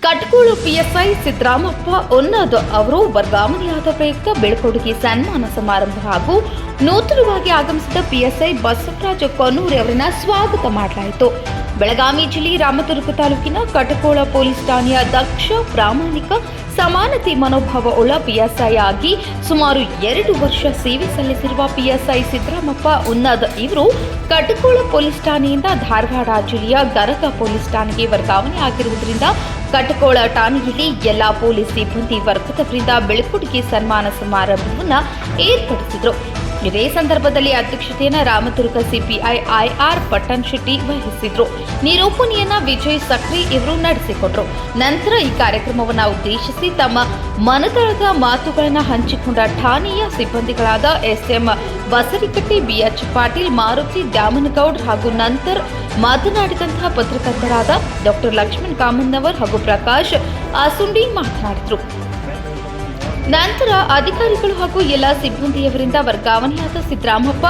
Katkol PSI Siddaramappa ಉನ್ನದ್ ಅವರು ವರ್ಗಾವಣೆಯಾದ ಪ್ರಯುಕ್ತ ಬೀಳ್ಕೊಡುಗೆ ಸನ್ಮಾನ ಸಮಾರಂಭ ಹಾಗೂ ನೂತನವಾಗಿ ಆಗಮಿಸಿದ ಪಿಎಸ್ಐ ಬಸವರಾಜ ಕೊನ್ನೂರಿ ಅವರನ್ನು ಸ್ವಾಗತ ಮಾಡಲಾಯಿತು. ಬೆಳಗಾವಿ ಜಿಲ್ಲೆ ರಾಮದುರ್ಗ ತಾಲೂಕಿನ ಕಟಕೋಳ ಪೊಲೀಸ್ ಠಾಣೆಯ ದಕ್ಷ, ಪ್ರಾಮಾಣಿಕ, ಸಮಾನತೆ ಮನೋಭಾವವುಳ್ಳ ಪಿಎಸ್ಐ ಆಗಿ ಸುಮಾರು 2 ವರ್ಷ ಸೇವೆ ಸಲ್ಲಿಸಿರುವ ಪಿಎಸ್ಐ ಸಿದ್ದರಾಮಪ್ಪ ಉನ್ನದ್ ಇವರು ಕಟಕೋಳ ಪೊಲೀಸ್ ಠಾಣೆಯಿಂದ ಧಾರವಾಡ ಜಿಲ್ಲೆಯ ಗರಗ ಪೊಲೀಸ್ ಠಾಣೆಗೆ ವರ್ಗಾವಣೆ ಆಗಿರುವುದರಿಂದ ಕಟಕೋಳ ಠಾಣೆಯಲ್ಲಿ ಎಲ್ಲಾ ಪೊಲೀಸ್ ಸಿಬ್ಬಂದಿ ವರ್ಗದವರಿಂದ ಬೀಳ್ಕೊಡುಗೆ ಸನ್ಮಾನ ಸಮಾರಂಭವನ್ನು ಏರ್ಪಡಿಸಿದರು. ಇದೇ ಸಂದರ್ಭದಲ್ಲಿ ಅಧ್ಯಕ್ಷತೆಯನ್ನು ರಾಮದುರ್ಗ ಸಿಪಿಐ ಐಆರ್ ಪಟ್ಟಣ್ ಶೆಟ್ಟಿ ವಹಿಸಿದ್ರು. ನಿರೂಪಣೆಯನ್ನ ವಿಜಯ್ ಸಕ್ರಿ ಇವರು ನಡೆಸಿಕೊಟ್ರು. ನಂತರ ಈ ಕಾರ್ಯಕ್ರಮವನ್ನು ಉದ್ದೇಶಿಸಿ ತಮ್ಮ ಮನದಾಳದ ಮಾತುಗಳನ್ನು ಹಂಚಿಕೊಂಡ ಠಾಣೆಯ ಸಿಬ್ಬಂದಿಗಳಾದ ಎಸ್ಎಂ ಬಸರಿಕಟ್ಟಿ, ಬಿಎಚ್ ಪಾಟೀಲ್, ಮಾರುತಿ ದ್ಯಾಮನಗೌಡ್ ಹಾಗೂ ನಂತರ ಮಾತನಾಡಿದಂತಹ ಪತ್ರಕರ್ತರಾದ ಡಾಕ್ಟರ್ ಲಕ್ಷ್ಮಣ್ ಕಾಮನ್ನವರ್ ಹಾಗೂ ಪ್ರಕಾಶ್ ಆಸುಂಡಿ ಮಾತನಾಡಿದರು. ನಂತರ ಅಧಿಕಾರಿಗಳು ಹಾಗೂ ಎಲ್ಲ ಸಿಬ್ಬಂದಿಯವರಿಂದ ವರ್ಗಾವಣೆಯಾದ ಸಿದ್ದರಾಮಪ್ಪ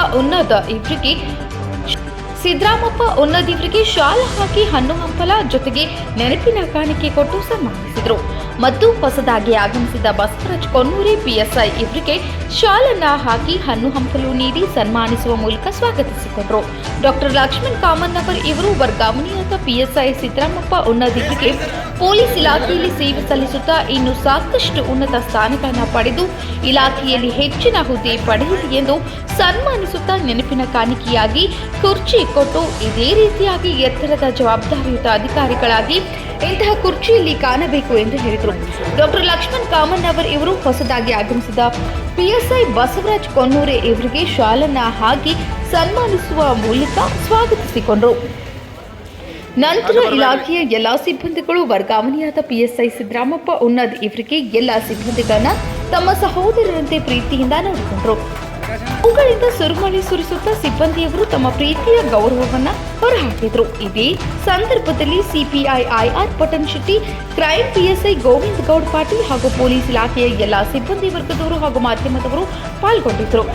ಉನ್ನದ್ ಇವರಿಗೆ ಶಾಲಾ ಹಾಕಿ ಹಣ್ಣು ಹಂಪಲ ಜೊತೆಗೆ ನೆನಪಿನ ಕಾಣಿಕೆ ಕೊಟ್ಟು ಸನ್ಮಾನಿಸಿದರು. ಮತ್ತು ಹೊಸದಾಗಿ ಆಗಮಿಸಿದ ಬಸವರಾಜ ಕೊನ್ನೂರಿ ಪಿಎಸ್ಐ ಇವರಿಗೆ ಶಾಲನ್ನ ಹಾಕಿ ಹಣ್ಣು ಹಂಪಲು ನೀಡಿ ಸನ್ಮಾನಿಸುವ ಮೂಲಕ ಸ್ವಾಗತಿಸಿಕೊಂಡರು. ಡಾಕ್ಟರ್ ಲಕ್ಷ್ಮಣ್ ಕಾಮನ್ನವರ್ ಇವರು ವರ್ಗಾವಣೆಯಾದ ಪಿಎಸ್ಐ ಸಿದ್ದರಾಮಪ್ಪ ಉನ್ನದ್ ಇವರಿಗೆ ಪೊಲೀಸ್ ಇಲಾಖೆಯಲ್ಲಿ ಸೇವೆ ಸಲ್ಲಿಸುತ್ತಾ ಇನ್ನು ಸಾಕಷ್ಟು ಉನ್ನತ ಸ್ಥಾನಗಳನ್ನು ಪಡೆದು ಇಲಾಖೆಯಲ್ಲಿ ಹೆಚ್ಚಿನ ಹುದ್ದೆ ಪಡೆಯಲಿ ಎಂದು ಸನ್ಮಾನಿಸುತ್ತಾ ನೆನಪಿನ ಕಾಣಿಕೆಯಾಗಿ ಕುರ್ಚಿ ಕೊಟ್ಟು ಇದೇ ರೀತಿಯಾಗಿ ಎತ್ತರದ ಜವಾಬ್ದಾರಿಯುತ ಅಧಿಕಾರಿಗಳಾಗಿ ಇಂತಹ ಕುರ್ಚಿಯಲ್ಲಿ ಕಾಣಬೇಕು ಎಂದು ಹೇಳಿದರು. ಡಾಕ್ಟರ್ ಲಕ್ಷ್ಮಣ್ ಕಾಮನ್ನವರ್ ಇವರು ಹೊಸದಾಗಿ ಆಗಮಿಸಿದ ಪಿಎಸ್ಐ ಬಸವರಾಜ ಕೊನ್ನೂರಿ ಇವರಿಗೆ ಶಾಲನ್ನ ಹಾಕಿ ಸನ್ಮಾನಿಸುವ ಮೂಲಕ ಸ್ವಾಗತಿಸಿಕೊಂಡರು. ನಂತರ ಇಲಾಖೆಯ ಎಲ್ಲಾ ಸಿಬ್ಬಂದಿಗಳು ವರ್ಗಾವಣೆಯಾದ ಪಿಎಸ್ಐ ಸಿದ್ದರಾಮಪ್ಪ ಉನ್ನದ್ ಇವರಿಗೆ ಎಲ್ಲಾ ಸಿಬ್ಬಂದಿಗಳನ್ನ ತಮ್ಮ ಸಹೋದರರಂತೆ ಪ್ರೀತಿಯಿಂದ ನೋಡಿಕೊಂಡರು. ಅವುಗಳಿಂದ ಸುರುಮಳೆ ಸುರಿಸುತ್ತಾ ಸಿಬ್ಬಂದಿಯವರು ತಮ್ಮ ಪ್ರೀತಿಯ ಗೌರವವನ್ನು ಹೊರಹಾಕಿದರು. ಇದೇ ಸಂದರ್ಭದಲ್ಲಿ CPI IR Pattan Shetty, crime PSI Govinda Gowd Patil ಹಾಗೂ ಪೊಲೀಸ್ ಇಲಾಖೆಯ ಎಲ್ಲಾ ಸಿಬ್ಬಂದಿ ವರ್ಗದವರು ಹಾಗೂ ಮಾಧ್ಯಮದವರು ಪಾಲ್ಗೊಂಡಿದ್ದರು.